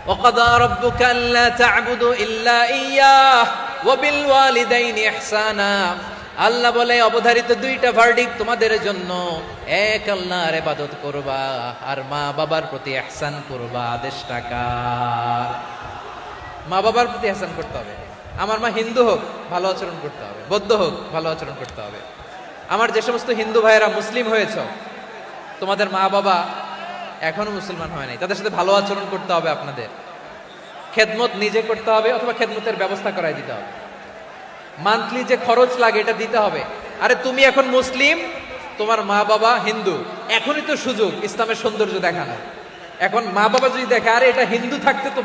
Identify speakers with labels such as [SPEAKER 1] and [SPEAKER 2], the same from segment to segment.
[SPEAKER 1] وقضى ربك ألا تعبدوا إلا إياه وبالوالدين إحسانا। আল্লাহ বলে অবধারিত দুইটা ভার্ডিক্ট তোমাদের জন্য, এক আল্লাহর ইবাদত করবা আর মা বাবার প্রতি ইহসান করবা। আদেশটা কার? মা বাবার প্রতি ইহসান করতে হবে। আমার মা হিন্দু হোক ভালো আচরণ করতে হবে, বৌদ্ধ হোক ভালো আচরণ করতে হবে। আমার যে সমস্ত হিন্দু ভাইয়েরা মুসলিম হয়েছ, তোমাদের মা বাবা এখনো মুসলমান হয় নাই, তাদের সাথে ভালো আচরণ করতে হবে। আপনাদের খেদমত নিজে করতে হবে অথবা খেদমতের ব্যবস্থা করাই দিতে হবে। মান্থলি যে খরচ লাগে এটা দিতে হবে। আরে তুমি এখন মুসলিম, তোমার মা বাবা হিন্দু, এখনই তো সুযোগ ইসলামের সৌন্দর্য দেখানো। এখন মা বাবা যদি দেখে আরে এটা হিন্দু থাকতে তো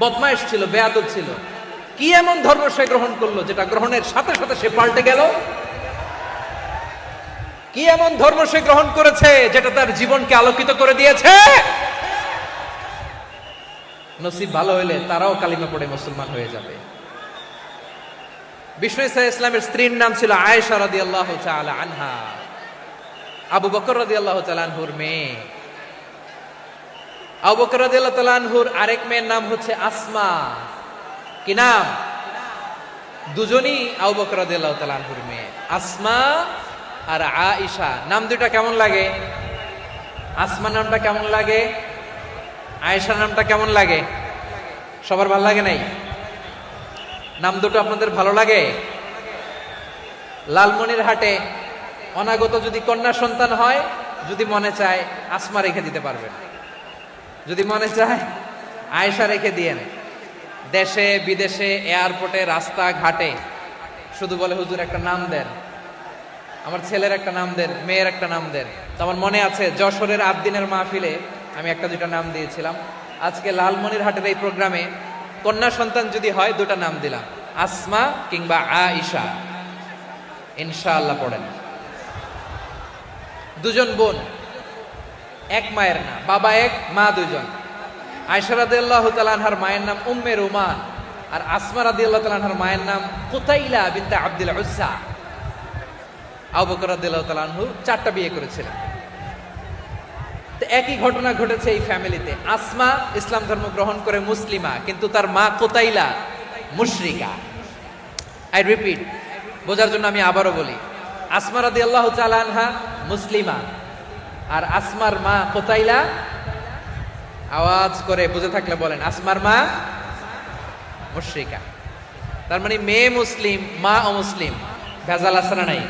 [SPEAKER 1] বদমাইশ ছিল, বেয়াদব ছিল, কি এমন ধর্ম সে গ্রহণ করলো যেটা গ্রহণের সাথে সাথে সে পাল্টে গেল? কি এমন ধর্ম সে গ্রহণ করেছে যেটা তার জীবনকে আলোকিত করে দিয়েছে? নসিব ভালো হইলে তারাও কালিমা পড়ে মুসলমান হয়ে যাবে। বিষ্ণু ইসলামের স্ত্রীর নাম ছিল আয়েশা রাদিয়াল্লাহু তাআলা আনহা, আবু বকর রাদিয়াল্লাহু তাআলা আনহুর মেয়ে। আবু বকর রাদিয়াল্লাহু তাআলা আনহুর আরেক মেয়ের নাম হচ্ছে আসমা। কি নাম? দুজনই আবু বকর রাদিয়াল্লাহু তাআলা আনহুর মেয়ে, আসমা আর আয়েশা। নাম দুটা কেমন লাগে? আসমা নামটা কেমন লাগে? আয়েশা নামটা কেমন লাগে? সবার ভালো লাগে নাই? নাম দুটো আপনাদের ভালো লাগে? লালমনিরহাটে অনাগত যদি কন্যা সন্তান হয়, যদি মনে চায় আসমা রেখে দিতে পারবেন, যদি মনে চায় আয়েশা রেখে দিয়েন। দেশে বিদেশে এয়ারপোর্টে রাস্তা ঘাটে শুধু বলে হুজুর একটা নাম দেন, আমার ছেলের একটা নাম দেন, মেয়ের একটা নাম দেন। তো আমার মনে আছে যশোরের আবদিনের মাহফিলে আমি একটা দুইটা নাম দিয়েছিলাম। আজকে লালমনিরহাটের এই প্রোগ্রামে কন্যা সন্তান যদি হয় দুটা নাম দিলাম, আসমা কিংবা আয়েশা। ইনশাআল্লাহ পড়েন। দুজন বোন, এক মায়ের না, বাবা এক মা দুজন। আয়েশা রাদিয়াল্লাহু তাআলা আনহার মায়ের নাম উম্মে রুমান, আর আসমা রাদিয়াল্লাহু তাআলা আনহার মায়ের নাম কুতাইলা বিনতে আব্দুল উজ্জা। আবু বকর রাদিয়াল্লাহু তাআলা আনহু 4টা বিয়ে করেছিলেন। তো একই ঘটনা ঘটেছে এই ফ্যামিলিতে। আসমা ইসলাম ধর্ম গ্রহণ করে মুসলিমা, কিন্তু তার মা কুতাইলা মুশরিকা। আই রিপিট, বোঝার জন্য আমি আবারও বলি, আসমা রাদিয়াল্লাহু তাআলা আনহা মুসলিমা, আর আসমার মা কুতাইলা, আওয়াজ করে বুঝে থাকলে বলেন, আসমার মা মুশরিকা। তার মানে মেয়ে মুসলিম, মা অমুসলিম। ভেজাল আছে না নাই?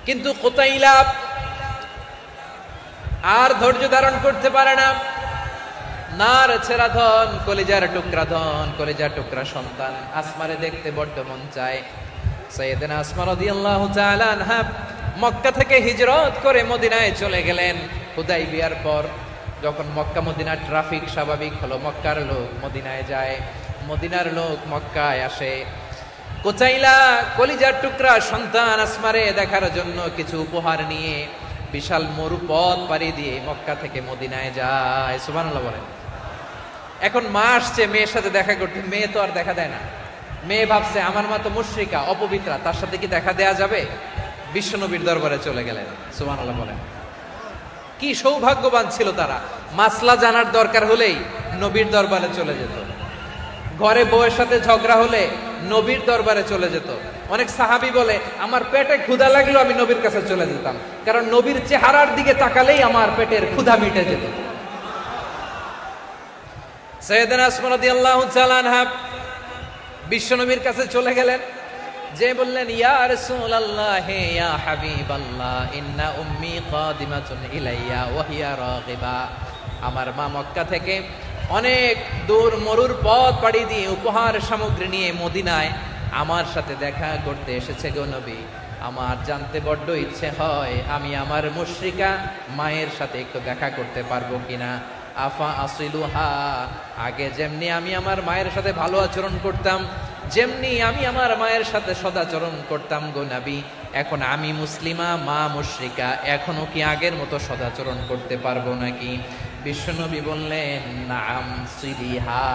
[SPEAKER 1] কিন্তু কুতাইলা আর ধৈর্য ধারণ করতে পারে না। নার ছেড়া ধন, কলিজার টুকরা ধন, কলিজার টুকরা সন্তান। আসমারে দেখতে বড্ড মন চায়। সাইয়েদনা আসমা রাদিয়াল্লাহু তাআলা আনহা মক্কা থেকে হিজরত করে মদিনায় চলে গেলেন। হুদাইবিয়ার পর যখন মক্কা মদিনার ট্রাফিক স্বাভাবিক হলো, মক্কার লোক মদিনায় যায়, মদিনার লোক মক্কায় আসে। কুতাইলা কলিজার টুকরা সন্তান আসমারে দেখার জন্য কিছু উপহার নিয়ে বিশাল মরুপথ পাড়ি দিয়ে মক্কা থেকে মদিনায় যায়। সুবহানাল্লাহ বলেন। এখন মা আসছে মেয়ের সাথে দেখা করতে, মেয়ে তো আর দেখা দেয় না। মেয়ে ভাবছে আমার মা তো মুশরিকা, অপবিত্রা, তার সাথে কি দেখা দেয়া যাবে? বিশ্বনবীর দরবারে চলে গেলেন। সুবহানাল্লাহ বলেন। কি সৌভাগ্যবান ছিল তারা, মাসলা জানার দরকার হলেই নবীর দরবারে চলে যেত। ঘরে বউয়ের সাথে ঝগড়া হলে নবীর দরবারে চলে যেত। অনেক সাহাবী বলে আমার পেটে ক্ষুধা লাগলো আমি নবীর কাছে চলে যেতাম, কারণ নবীর চেহারার দিকে তাকালেই আমার পেটের ক্ষুধা মিটে যেত। সাইয়েদনা আসমা রাদিয়াল্লাহু তাআলা আনহা বিশ্বনবীর কাছে চলে গেলেন, যে বললেন ইয়া রাসূলুল্লাহ ইয়া হাবিবাল্লাহ ইন্না উম্মি কাদিমাতুন ইলাইয়া ওয়া হিয়া রাগিবা। আমার মা মক্কা থেকে অনেক দূর মরুর পথ পাড়ি দিয়ে উপহার সামগ্রী নিয়ে মদিনায় আমার সাথে দেখা করতে এসেছে গো নবী। আমার জানতে বড্ড ইচ্ছে হয় আমি আমার মুশরিকা মায়ের সাথে একটু দেখা করতে পারবো কিনা। আফা আসিলুহা, আগে যেমনি আমি আমার মায়ের সাথে ভালো আচরণ করতাম, যেমনি আমি আমার মায়ের সাথে সদাচরণ করতাম গো নবী, এখন আমি মুসলিমা মা মুশরিকা, এখনো কি আগের মতো সদাচরণ করতে পারবো নাকি? বিশ্বনবী বললেন নাম সিলিহা,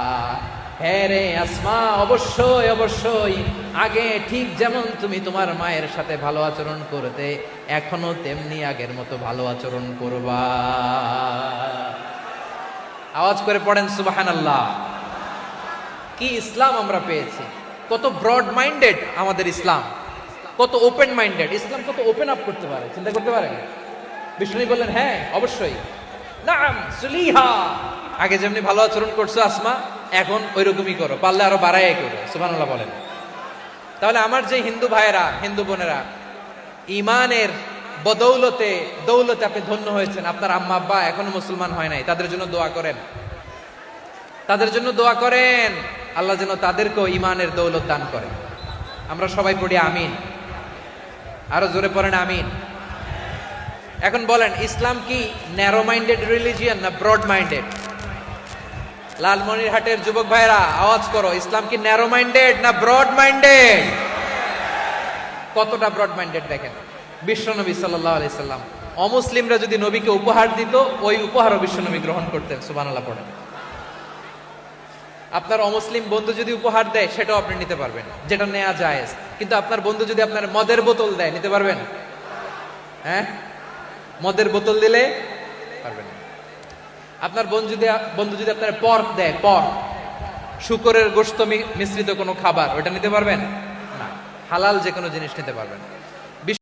[SPEAKER 1] হ্যাঁ রে আসমা, অবশ্যই অবশ্যই, আগে ঠিক যেমন তুমি তোমার মায়ের সাথে ভালো আচরণ করতে এখনো তেমনি আগের মতো ভালো আচরণ করবা। আওয়াজ করে পড়েন সুবহানাল্লাহ। কি ইসলাম আমরা পেয়েছি, কত ব্রড মাইন্ডেড আমাদের ইসলাম, কত ওপেন মাইন্ডেড ইসলাম, কত ওপেন আপ করতে পারে, চিন্তা করতে পারে। বিষ্ণু বললেন হ্যাঁ অবশ্যই, নাম সুলিহা, আগে যেমনি ভালো আচরণ করছো আসমা, এখন ওইরকমই করো, পারলে আরো বাড়াই করো। সুবহানাল্লাহ বলেন। তাহলে আমার যে হিন্দু ভাইয়েরা, হিন্দু বোনেরা, ইমানের বদৌলতে দৌলতে আপনি ধন্য হয়েছেন, আপনার আম্মা আব্বা এখনো মুসলমান হয় নাই, তাদের জন্য দোয়া করেন, তাদের জন্য দোয়া করেন, আল্লাহ যেন তাদেরকেও ইমানের দৌলত দান করেন। আমরা সবাই পড়ি আমিন, আরো জোরে পড়েন আমিন। এখন বলেন, ইসলাম কি ন্যারো মাইন্ডেড রিলিজিয়ান না ব্রড মাইন্ডেড? লালমনিরহাটের যুবক ভাইরা আওয়াজ করো, ইসলাম কি ন্যারো মাইন্ডেড না ব্রড মাইন্ডেড? কতটা ব্রড মাইন্ডেড দেখেন। বিশ্বনবী সাল্লাল্লাহু আলাইহি সাল্লাম অমুসলিমরা যদি নবীকে উপহার দিত, ওই উপহারও বিশ্বনবী গ্রহণ করতেন। সুবহানাল্লাহ পড়েন। আপনার অমুসলিম বন্ধু যদি উপহার দেয়, সেটাও আপনি নিতে পারবেন, যেটা নেওয়া জায়েজ। কিন্তু আপনার বন্ধু যদি আপনার মদের বোতল দেয়, নিতে পারবেন? হ্যাঁ, মদের বোতল দিলে পারবেন। আপনার বন্ধু যদি আপনার পর্ক দেয়, পর্ক, শুকরের গোশত মিশ্রিত কোনো খাবার, ওটা নিতে পারবেন না। হালাল যে কোনো জিনিস নিতে পারবেন।